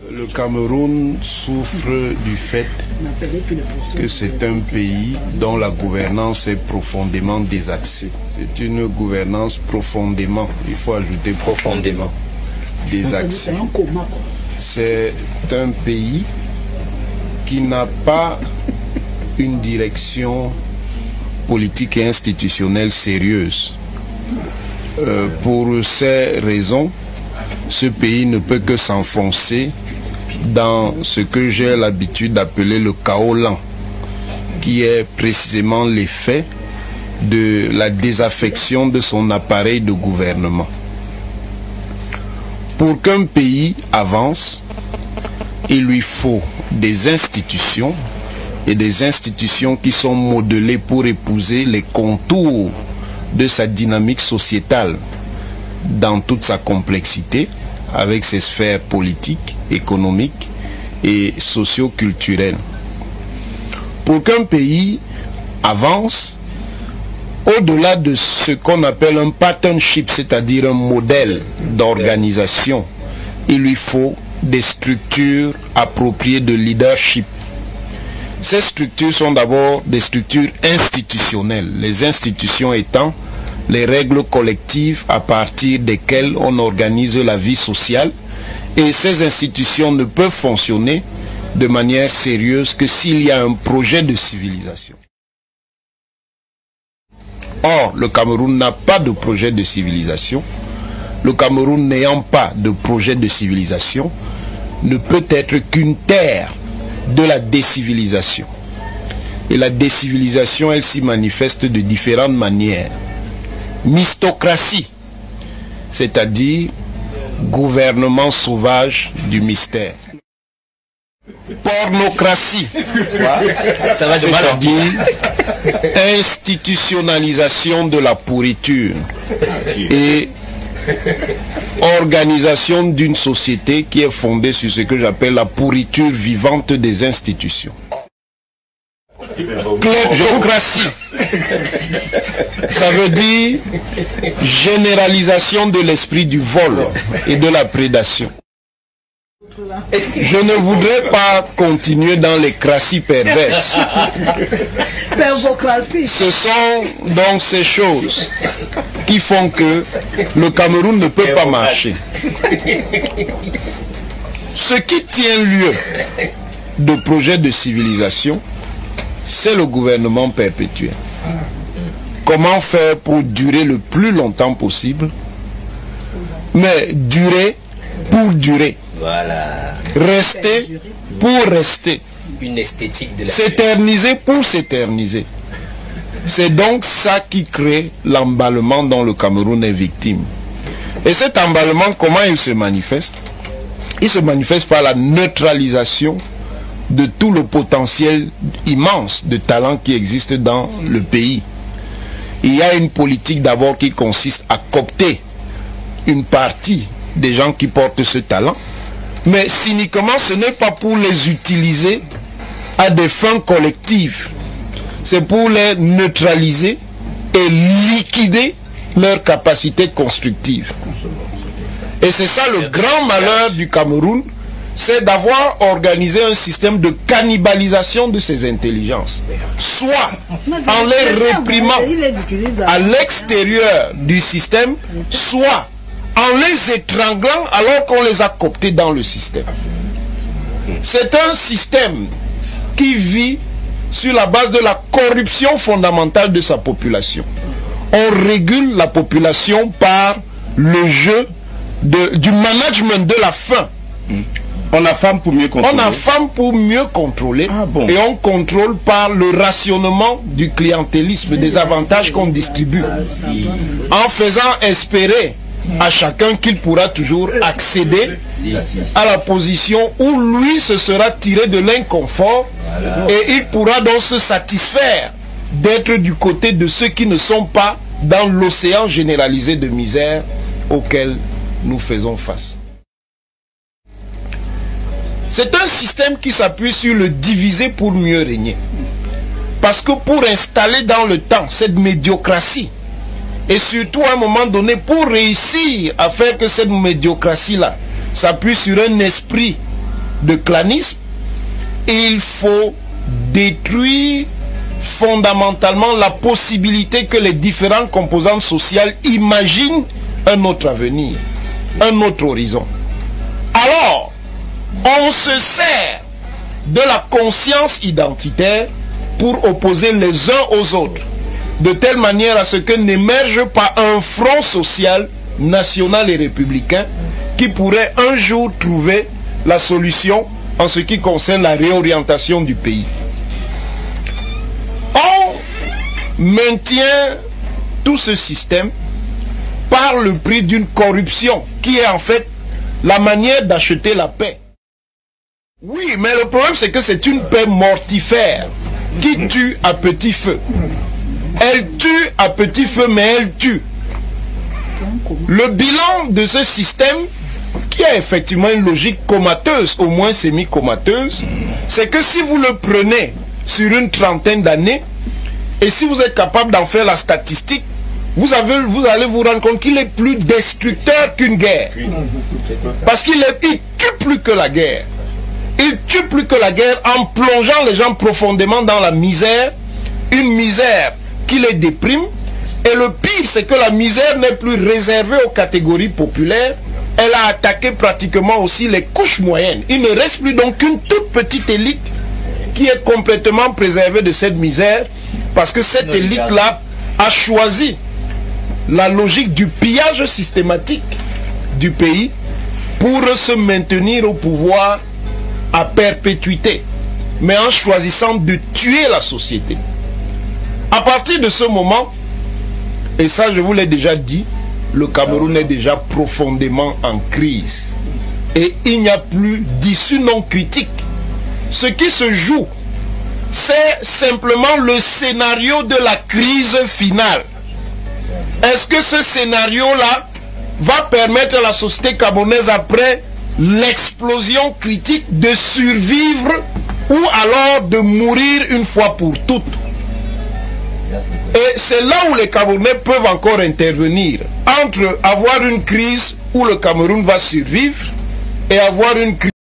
Le Cameroun souffre du fait que c'est un pays dont la gouvernance est profondément désaxée. C'est une gouvernance profondément, il faut ajouter profondément, désaxée. C'est un pays qui n'a pas une direction politique et institutionnelle sérieuse. Pour ces raisons, ce pays ne peut que s'enfoncer dans ce que j'ai l'habitude d'appeler le chaos lent, qui est précisément l'effet de la désaffection de son appareil de gouvernement. Pour qu'un pays avance, il lui faut des institutions, et des institutions qui sont modelées pour épouser les contours de sa dynamique sociétale dans toute sa complexité, avec ses sphères politiques, économiques et socio-culturelles. Pour qu'un pays avance, au-delà de ce qu'on appelle un partnership, c'est-à-dire un modèle d'organisation, il lui faut des structures appropriées de leadership. Ces structures sont d'abord des structures institutionnelles, les institutions étant les règles collectives à partir desquelles on organise la vie sociale, et ces institutions ne peuvent fonctionner de manière sérieuse que s'il y a un projet de civilisation. Or, le Cameroun n'a pas de projet de civilisation. Le Cameroun n'ayant pas de projet de civilisation ne peut être qu'une terre de la décivilisation. Et la décivilisation, elle s'y manifeste de différentes manières. Mystocratie, c'est-à-dire gouvernement sauvage du mystère. Pornocratie, c'est-à-dire institutionnalisation de la pourriture et organisation d'une société qui est fondée sur ce que j'appelle la pourriture vivante des institutions. Kleptocratie, ça veut dire généralisation de l'esprit du vol et de la prédation. Je ne voudrais pas continuer dans les crassies perverses. Ce sont donc ces choses qui font que le Cameroun ne peut pas marcher. Ce qui tient lieu de projet de civilisation, c'est le gouvernement perpétuel. Comment faire pour durer le plus longtemps possible, mais durer pour durer. Voilà. Rester pour rester. Une esthétique de la... S'éterniser pour s'éterniser. C'est donc ça qui crée l'emballement dont le Cameroun est victime. Et cet emballement, comment il se manifeste? Il se manifeste par la neutralisation de tout le potentiel immense de talent qui existe dans le pays. Il y a une politique d'abord qui consiste à coopter une partie des gens qui portent ce talent, mais cyniquement ce n'est pas pour les utiliser à des fins collectives, c'est pour les neutraliser et liquider leur capacité constructive. Et c'est ça le grand malheur du Cameroun, c'est d'avoir organisé un système de cannibalisation de ses intelligences, soit en les réprimant à l'extérieur du système, soit en les étranglant alors qu'on les a cooptés dans le système. C'est un système qui vit sur la base de la corruption fondamentale de sa population. On régule la population par le jeu du management de la faim. On affame pour mieux contrôler. On affame pour mieux contrôler. Ah bon. Et on contrôle par le rationnement du clientélisme, des avantages qu'on distribue. En faisant espérer à chacun qu'il pourra toujours accéder à la position où lui se sera tiré de l'inconfort et il pourra donc se satisfaire d'être du côté de ceux qui ne sont pas dans l'océan généralisé de misère auquel nous faisons face. C'est un système qui s'appuie sur le diviser pour mieux régner. Parce que pour installer dans le temps cette médiocratie, et surtout à un moment donné, pour réussir à faire que cette médiocratie-là s'appuie sur un esprit de clanisme, il faut détruire fondamentalement la possibilité que les différentes composantes sociales imaginent un autre avenir, un autre horizon. Alors, on se sert de la conscience identitaire pour opposer les uns aux autres, de telle manière à ce que n'émerge pas un front social, national et républicain qui pourrait un jour trouver la solution en ce qui concerne la réorientation du pays. On maintient tout ce système par le prix d'une corruption qui est en fait la manière d'acheter la paix. Oui, mais le problème c'est que c'est une paix mortifère qui tue à petit feu. Elle tue à petit feu, mais elle tue. Le bilan de ce système, qui a effectivement une logique comateuse, au moins semi-comateuse, c'est que si vous le prenez sur une trentaine d'années, et si vous êtes capable d'en faire la statistique, vous allez vous rendre compte qu'il est plus destructeur qu'une guerre. Parce qu'il tue plus que la guerre. Il tue plus que la guerre en plongeant les gens profondément dans la misère, une misère qui les déprime. Et le pire, c'est que la misère n'est plus réservée aux catégories populaires. Elle a attaqué pratiquement aussi les couches moyennes. Il ne reste plus donc qu'une toute petite élite qui est complètement préservée de cette misère, parce que cette élite-là a choisi la logique du pillage systématique du pays pour se maintenir au pouvoir à perpétuité, mais en choisissant de tuer la société. À partir de ce moment, et ça je vous l'ai déjà dit, le Cameroun est déjà profondément en crise. Et il n'y a plus d'issue non critique. Ce qui se joue, c'est simplement le scénario de la crise finale. Est-ce que ce scénario-là va permettre à la société camerounaise, après l'explosion critique, de survivre ou alors de mourir une fois pour toutes? Et c'est là où les Camerounais peuvent encore intervenir, entre avoir une crise où le Cameroun va survivre et avoir une crise